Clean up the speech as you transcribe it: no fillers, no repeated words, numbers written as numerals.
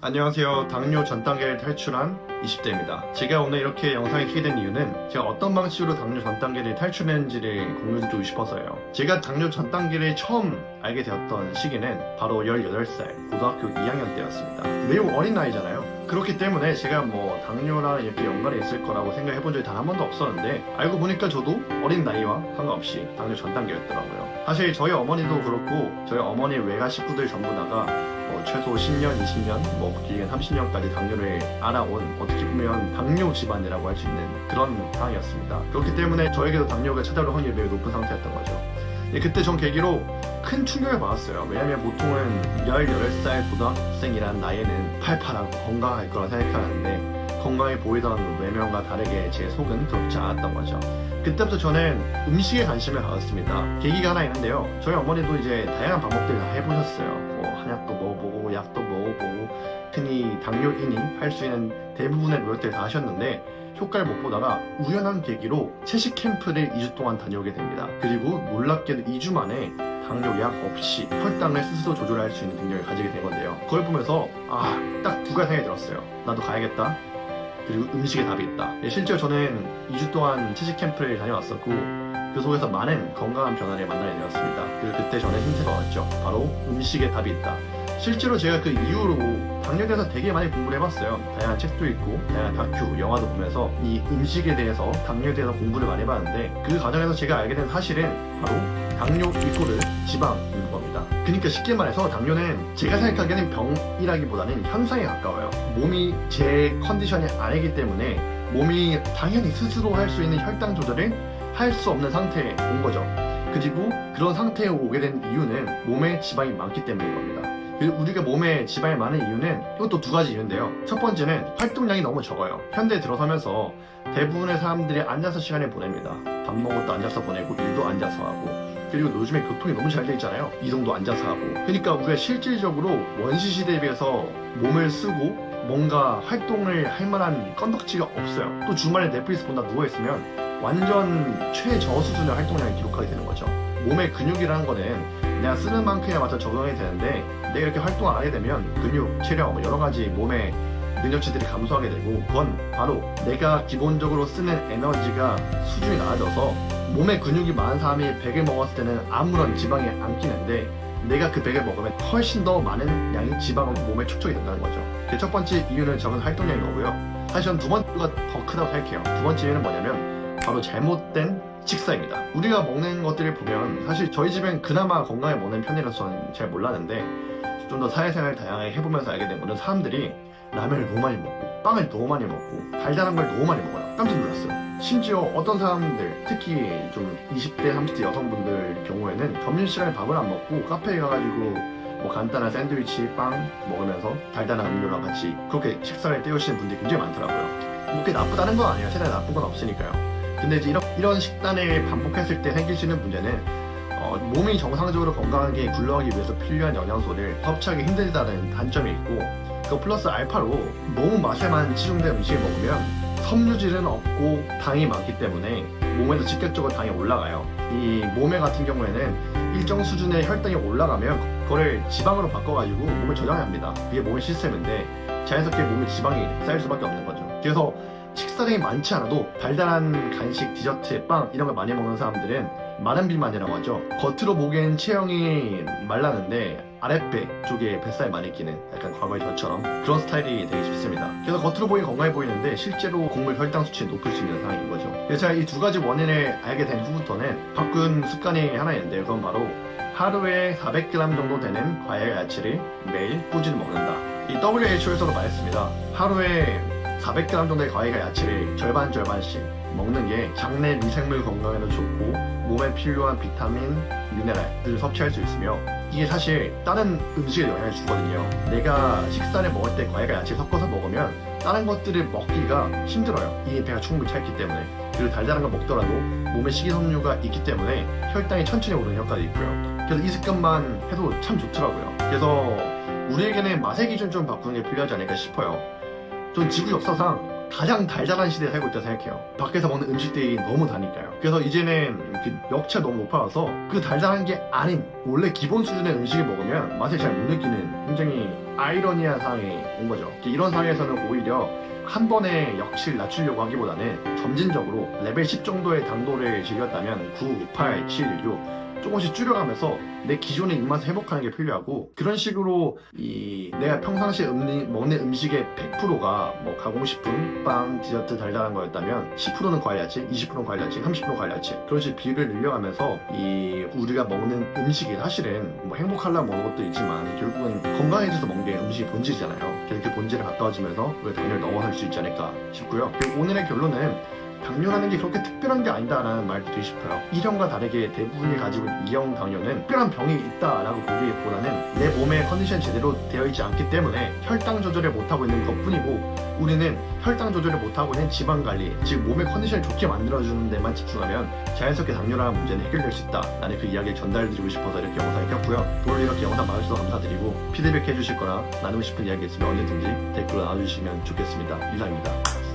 안녕하세요. 당뇨 전 단계를 탈출한 20대입니다. 제가 오늘 이렇게 영상을 켜게 된 이유는 제가 어떤 방식으로 당뇨 전 단계를 탈출했는지를 공유해주고 싶어서요. 제가 당뇨 전 단계를 처음 알게 되었던 시기는 바로 18살 고등학교 2학년 때였습니다. 매우 어린 나이잖아요. 그렇기 때문에 제가 뭐 당뇨랑 이렇게 연관이 있을 거라고 생각해 본 적이 단 한 번도 없었는데 알고 보니까 저도 어린 나이와 상관없이 당뇨 전 단계였더라고요. 사실 저희 어머니도 그렇고 저희 어머니 외가 식구들 전부 다가 최소 10년, 20년, 길게는 30년까지 당뇨를 알아온 어떻게 보면 당뇨 집안이라고 할 수 있는 그런 상황이었습니다. 그렇기 때문에 저에게도 당뇨가 찾아올 확률이 매우 높은 상태였던 거죠. 그때 전 계기로 큰 충격을 받았어요. 왜냐면 보통은 18살 고등학생이란 나이에는 팔팔하고 건강할 거라 생각하는데 건강해 보이던 외면과 다르게 제 속은 그렇지 않았던 거죠. 그때부터 저는 음식에 관심을 가졌습니다. 계기가 하나 있는데요. 저희 어머니도 이제 다양한 방법들을 다 해보셨어요. 한약도 먹어보고 약도 먹어보고 흔히 당뇨인이 할 수 있는 대부분의 노력들을 다 하셨는데 효과를 못 보다가 우연한 계기로 채식 캠프를 2주 동안 다녀오게 됩니다. 그리고 놀랍게도 2주 만에 당뇨 약 없이 혈당을 스스로 조절할 수 있는 능력을 가지게 된 건데요. 그걸 보면서 딱 두 가지 생각이 들었어요. 나도 가야겠다. 그리고 음식에 답이 있다. 실제로 저는 2주 동안 채식 캠프를 다녀왔었고 그 속에서 많은 건강한 변화를 만나게 되었습니다. 그리고 그때 저는 힌트가 왔죠. 바로 음식에 답이 있다. 실제로 제가 그 이후로 당뇨에 대해서 되게 많이 공부를 해봤어요. 다양한 책도 읽고 다양한 다큐, 영화도 보면서 이 음식에 대해서 당뇨에 대해서 공부를 많이 해봤는데 그 과정에서 제가 알게 된 사실은 바로 당뇨 이코르 지방인 겁니다. 그러니까 쉽게 말해서 당뇨는 제가 생각하기에는 병이라기보다는 현상에 가까워요. 몸이 제 컨디션이 아니기 때문에 몸이 당연히 스스로 할 수 있는 혈당 조절을 할 수 없는 상태에 온 거죠. 그리고 그런 상태에 오게 된 이유는 몸에 지방이 많기 때문인 겁니다. 우리가 몸에 지방이 많은 이유는 이것도 두 가지 이유인데요. 첫 번째는 활동량이 너무 적어요. 현대에 들어서면서 대부분의 사람들이 앉아서 시간을 보냅니다. 밥 먹을 때 앉아서 보내고 일도 앉아서 하고 그리고 요즘에 교통이 너무 잘 돼 있잖아요. 이동도 앉아서 하고 그러니까 우리가 실질적으로 원시 시대에 비해서 몸을 쓰고 뭔가 활동을 할 만한 건덕지가 없어요. 또 주말에 넷플릭스 본다 누워있으면 완전 최저 수준의 활동량을 기록하게 되는 거죠. 몸의 근육이라는 거는 내가 쓰는 만큼에 맞춰 적응이 되는데 내가 이렇게 활동을 안 하게 되면 근육, 체력, 여러 가지 몸의 능력치들이 감소하게 되고 그건 바로 내가 기본적으로 쓰는 에너지가 수준이 낮아져서 몸에 근육이 많은 사람이 100을 먹었을 때는 아무런 지방이 안 끼는데 내가 그 100을 먹으면 훨씬 더 많은 양의 지방은 몸에 축적이 된다는 거죠. 그 첫 번째 이유는 적은 활동량인 거고요. 사실 저는 두 번째가 더 크다고 생각해요. 두 번째 이유는 뭐냐면 바로 잘못된 식사입니다. 우리가 먹는 것들을 보면 사실 저희 집엔 그나마 건강에 먹는 편이라서 저는 잘 몰랐는데 좀 더 사회생활을 다양하게 해보면서 알게 된 거는 사람들이 라면을 너무 많이 먹고 빵을 너무 많이 먹고 달달한 걸 너무 많이 먹어요. 깜짝 놀랐어요. 심지어 어떤 사람들 특히 좀 20대 30대 여성분들 경우에는 점심시간에 밥을 안 먹고 카페에 가가지고 간단한 샌드위치, 빵 먹으면서 달달한 음료랑 같이 그렇게 식사를 때우시는 분들이 굉장히 많더라고요. 그게 나쁘다는 건 아니에요. 세상에 나쁜 건 없으니까요. 근데 이제 이런 식단을 반복했을 때 생길 수 있는 문제는 몸이 정상적으로 건강하게 굴러가기 위해서 필요한 영양소를 섭취하기 힘들다는 단점이 있고 그 플러스 알파로 너무 맛에만 치중된 음식을 먹으면 섬유질은 없고 당이 많기 때문에 몸에서 직접적으로 당이 올라가요. 이 몸에 같은 경우에는 일정 수준의 혈당이 올라가면 그거를 지방으로 바꿔가지고 몸을 저장합니다. 그게 몸의 시스템인데 자연스럽게 몸에 지방이 쌓일 수밖에 없는 거죠. 그래서 식사량이 많지 않아도 달달한 간식, 디저트, 빵 이런 걸 많이 먹는 사람들은 마른 비만이라고 하죠. 겉으로 보기엔 체형이 말랐는데 아랫배 쪽에 뱃살이 많이 끼는 약간 과거의 저처럼 그런 스타일이 되게 쉽습니다. 그래서 겉으로 보기엔 건강해 보이는데 실제로 곡물 혈당 수치는 높을 수 있는 상황인 거죠. 그래서 제가 이 두 가지 원인을 알게 된 후부터는 바꾼 습관이 하나 있는데 그건 바로 하루에 400g 정도 되는 과일 야채를 매일 꾸준히 먹는다. 이 WHO에서도 말했습니다. 하루에 400g 정도의 과일과 야채를 절반씩 먹는 게 장내 미생물 건강에도 좋고 몸에 필요한 비타민, 미네랄들을 섭취할 수 있으며 이게 사실 다른 음식에 영향을 주거든요. 내가 식사를 먹을 때 과일과 야채를 섞어서 먹으면 다른 것들을 먹기가 힘들어요. 이게 배가 충분히 찼기 때문에. 그리고 달달한 걸 먹더라도 몸에 식이섬유가 있기 때문에 혈당이 천천히 오르는 효과도 있고요. 그래서 이 습관만 해도 참 좋더라고요. 그래서 우리에게는 맛의 기준 좀 바꾸는 게 필요하지 않을까 싶어요. 전 지구 역사상 가장 달달한 시대에 살고 있다 생각해요. 밖에서 먹는 음식들이 너무 다니까요. 그래서 이제는 그 역치가 너무 높아서 그 달달한 게 아닌 원래 기본 수준의 음식을 먹으면 맛을 잘 못 느끼는 굉장히 아이러니한 상황이 온 거죠. 이런 상황에서는 오히려 한 번에 역치를 낮추려고 하기보다는 점진적으로 레벨 10 정도의 당도를 즐겼다면 9, 8, 7, 6 조금씩 줄여가면서 내 기존의 입맛을 회복하는 게 필요하고, 그런 식으로 내가 평상시에 먹는 음식의 100%가 뭐 가공식품, 빵, 디저트 달달한 거였다면 10%는 과일야채, 20%는 과일야채, 30%는 과일야채, 그런 식으로 비율을 늘려가면서 우리가 먹는 음식이 사실은 뭐 행복하려고 먹는 것도 있지만 결국은 건강해져서 먹는 게 음식의 본질이잖아요. 그래서 그 본질에 가까워지면서 우리가 당뇨를 넘어설 수 있지 않을까 싶고요. 그리고 오늘의 결론은 당뇨라는 게 그렇게 특별한 게 아니다라는 말도 드리고 싶어요. 1형과 다르게 대부분이 가지고 있는 2형 당뇨는 특별한 병이 있다라고 보기보다는 내 몸의 컨디션이 제대로 되어 있지 않기 때문에 혈당 조절을 못하고 있는 것 뿐이고, 우리는 혈당 조절을 못하고 있는 지방 관리, 즉 몸의 컨디션을 좋게 만들어주는 데만 집중하면 자연스럽게 당뇨라는 문제는 해결될 수 있다. 나는 그 이야기를 전달드리고 싶어서 이렇게 영상을 켰고요. 오늘 이렇게 영상 봐주셔서 감사드리고, 피드백 해주실 거나 나누고 싶은 이야기 있으면 언제든지 댓글로 나눠주시면 좋겠습니다. 이상입니다.